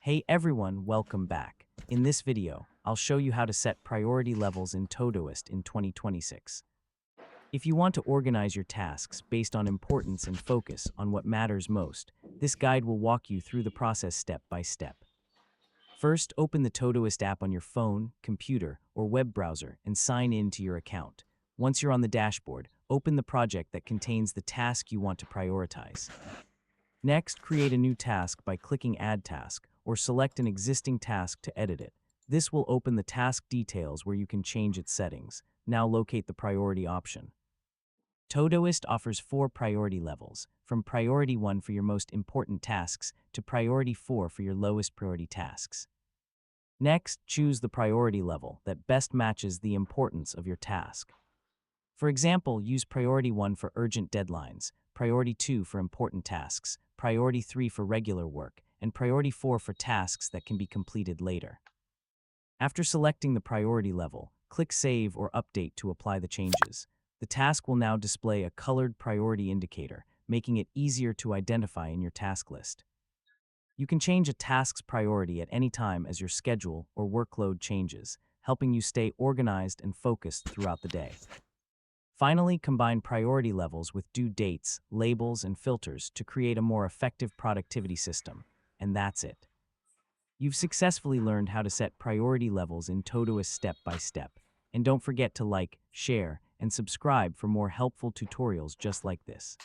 Hey everyone, welcome back. In this video, I'll show you how to set priority levels in Todoist in 2026. If you want to organize your tasks based on importance and focus on what matters most, this guide will walk you through the process step by step. First, open the Todoist app on your phone, computer, or web browser and sign in to your account. Once you're on the dashboard, open the project that contains the task you want to prioritize. Next, create a new task by clicking Add Task, or select an existing task to edit it. This will open the task details where you can change its settings. Now locate the priority option. Todoist offers 4 priority levels, from Priority 1 for your most important tasks to Priority 4 for your lowest priority tasks. Next, choose the priority level that best matches the importance of your task. For example, use Priority 1 for urgent deadlines, Priority 2 for important tasks, Priority 3 for regular work, and Priority 4 for tasks that can be completed later. After selecting the priority level, click Save or Update to apply the changes. The task will now display a colored priority indicator, making it easier to identify in your task list. You can change a task's priority at any time as your schedule or workload changes, helping you stay organized and focused throughout the day. Finally, combine priority levels with due dates, labels, and filters to create a more effective productivity system. And that's it. You've successfully learned how to set priority levels in Todoist step by step. And don't forget to like, share, and subscribe for more helpful tutorials just like this.